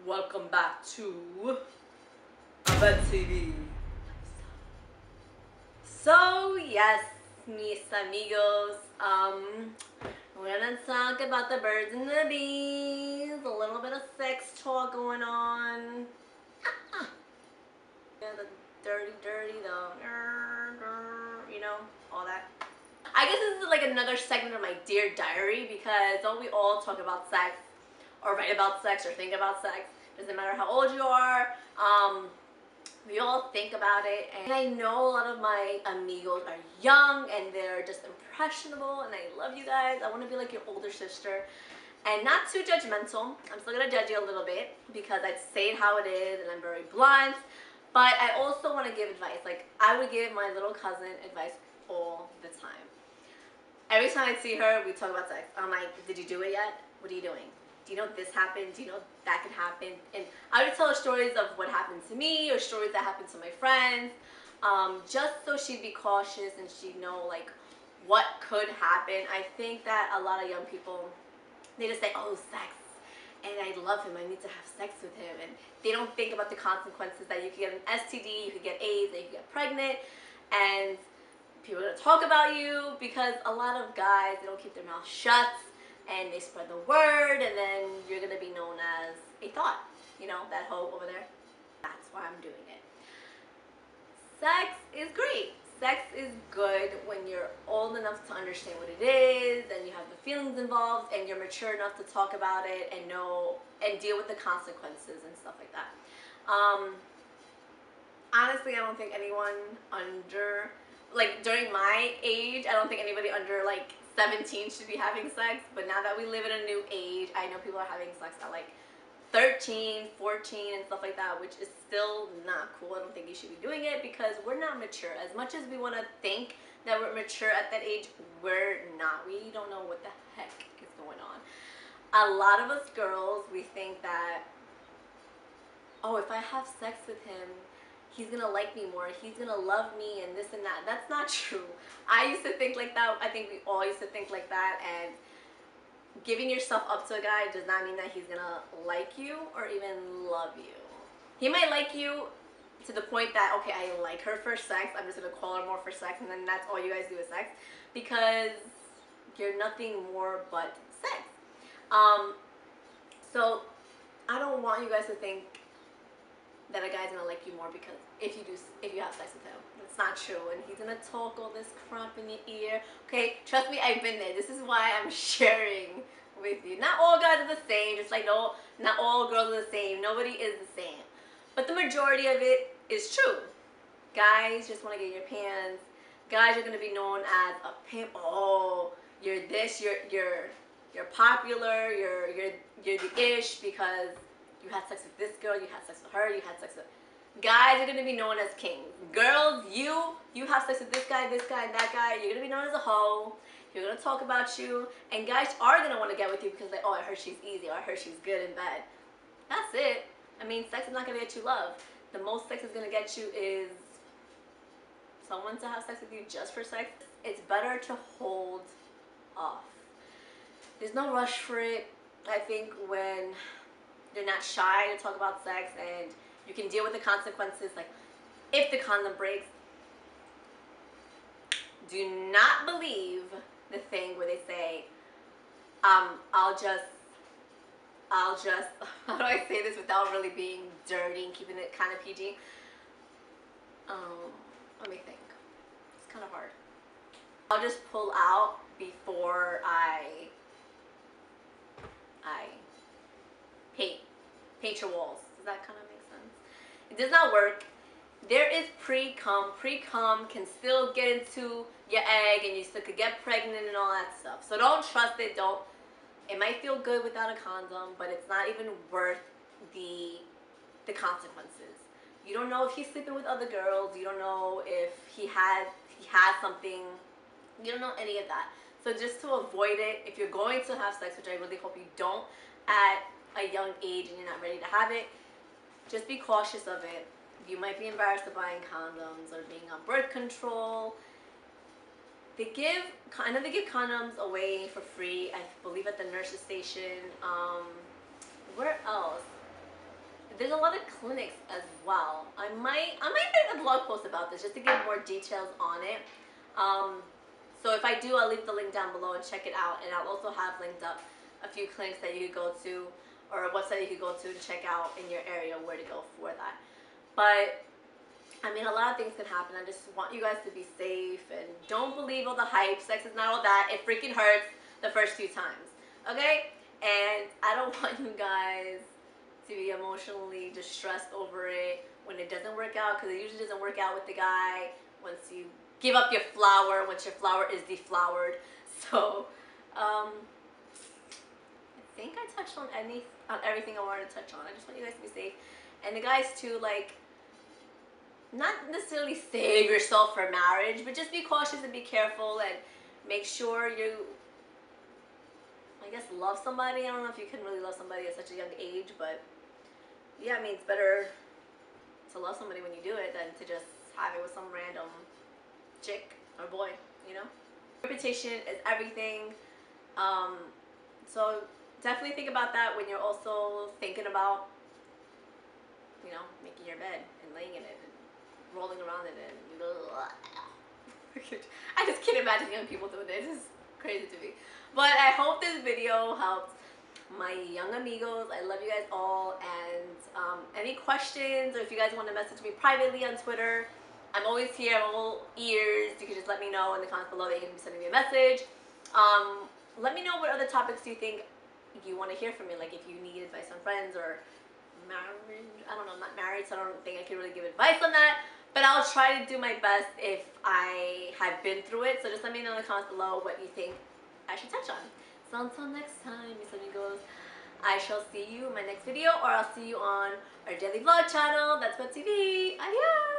Welcome back to Betsy V. So yes, mis amigos, we're gonna talk about the birds and the bees, a little bit of sex talk going on. Yeah, the dirty, you know, all that. I guess this is like another segment of my Dear Diary, because don't we all talk about sex or write about sex or think about sex? Doesn't matter how old you are. We all think about it, and I know a lot of my amigos are young and they're just impressionable, and I love you guys. I want to be like your older sister and not too judgmental. I'm still gonna judge you a little bit because I say it how it is and I'm very blunt, but I also want to give advice. Like, I would give my little cousin advice all the time. Every time I see her, we talk about sex. I'm like, did you do it yet? What are you doing? Do you know this happened? Do you know that could happen? And I would tell her stories of what happened to me or stories that happened to my friends, just so she'd be cautious and she'd know like what could happen. I think that a lot of young people, they just say, oh, sex, and I love him, I need to have sex with him, and they don't think about the consequences that you could get an STD, you could get AIDS, that you could get pregnant, and people are gonna talk about you because a lot of guys, they don't keep their mouth shut and they spread the word, and then you're gonna be known as a thought, you know, that hoe over there. That's why I'm doing it. Sex is great. Sex is good when you're old enough to understand what it is and you have the feelings involved and you're mature enough to talk about it and know and deal with the consequences and stuff like that. Honestly, I don't think anyone under, like, during my age, I don't think anybody under like 17 should be having sex, but now that we live in a new age, I know people are having sex at like 13, 14 and stuff like that, which is still not cool. I don't think you should be doing it because we're not mature. As much as we want to think that we're mature at that age, we're not. We don't know what the heck is going on. A lot of us girls, we think that, oh, if I have sex with him, he's gonna like me more, he's gonna love me, and this and that. That's not true. I used to think like that. I think we all used to think like that, and giving yourself up to a guy does not mean that he's gonna like you or even love you. He might like you to the point that, okay, I like her for sex, I'm just gonna call her more for sex, and then that's all you guys do is sex, because you're nothing more but sex. So I don't want you guys to think that a guy's gonna like you more because if you have sex with him. It's not true, and he's gonna talk all this crap in your ear. Okay, trust me, I've been there. This is why I'm sharing with you. Not all guys are the same, just like no, not all girls are the same. Nobody is the same, but the majority of it is true. Guys just want to get in your pants. Guys are gonna be known as a pimp. Oh, you're this, you're popular, you're the ish because you had sex with this girl, you had sex with her, you had sex with... Guys are going to be known as kings. Girls, you have sex with this guy, and that guy, you're going to be known as a hoe. You're going to talk about you, and guys are going to want to get with you because, like, oh, I heard she's easy, or I heard she's good in bed. That's it. I mean, sex is not going to get you love. The most sex is going to get you is someone to have sex with you just for sex. It's better to hold off. There's no rush for it. I think when you're not shy to talk about sex and you can deal with the consequences, like if the condom breaks, do not believe the thing where they say, I'll just, how do I say this without really being dirty and keeping it kind of PG? Let me think. It's kind of hard. I'll just pull out before I paint your walls. Does that kind of make sense? It does not work. There is pre-cum. Pre-cum can still get into your egg and you still could get pregnant and all that stuff. So don't trust it. Don't. It might feel good without a condom, but it's not even worth the consequences. You don't know if he's sleeping with other girls. You don't know if he has something. You don't know any of that. So just to avoid it, if you're going to have sex, which I really hope you don't at a young age and you're not ready to have it, just be cautious of it. You might be embarrassed of buying condoms or being on birth control. They give condoms away for free, I believe, at the nurse's station. Where else? there's a lot of clinics as well. I might make a blog post about this just to give more details on it. So if I do, I'll leave the link down below and check it out. And I'll also have linked up a few clinics that you could go to, or a website you could go to and check out in your area where to go for that. But I mean, a lot of things can happen. I just want you guys to be safe and don't believe all the hype. Sex is not all that. It freaking hurts the first few times. Okay? And I don't want you guys to be emotionally distressed over it when it doesn't work out, because it usually doesn't work out with the guy once you give up your flower, once your flower is deflowered. So, I think I touched on everything I wanted to touch on. I just want you guys to be safe. And the guys too, like, not necessarily save yourself for marriage, but just be cautious and be careful and make sure you, I guess, love somebody. I don't know if you can really love somebody at such a young age, but yeah, I mean, it's better to love somebody when you do it than to just have it with some random chick or boy, you know? Reputation is everything. So definitely think about that when you're also thinking about, you know, making your bed and laying in it and rolling around in it. I just can't imagine young people doing this. It's crazy to me. But I hope this video helped my young amigos. I love you guys all. And any questions, or if you guys want to message me privately on Twitter, I'm always here. I'm all ears. You can just let me know in the comments below that you can be sending me a message. Let me know what other topics you think you want to hear from me. Like if you need advice on friends or marriage. I don't know, I'm not married, so I don't think I can really give advice on that. But I'll try to do my best if I have been through it. So just let me know in the comments below what you think I should touch on. So until next time, mis amigos, I shall see you in my next video, or I'll see you on our daily vlog channel. That's Betsy V. Adios!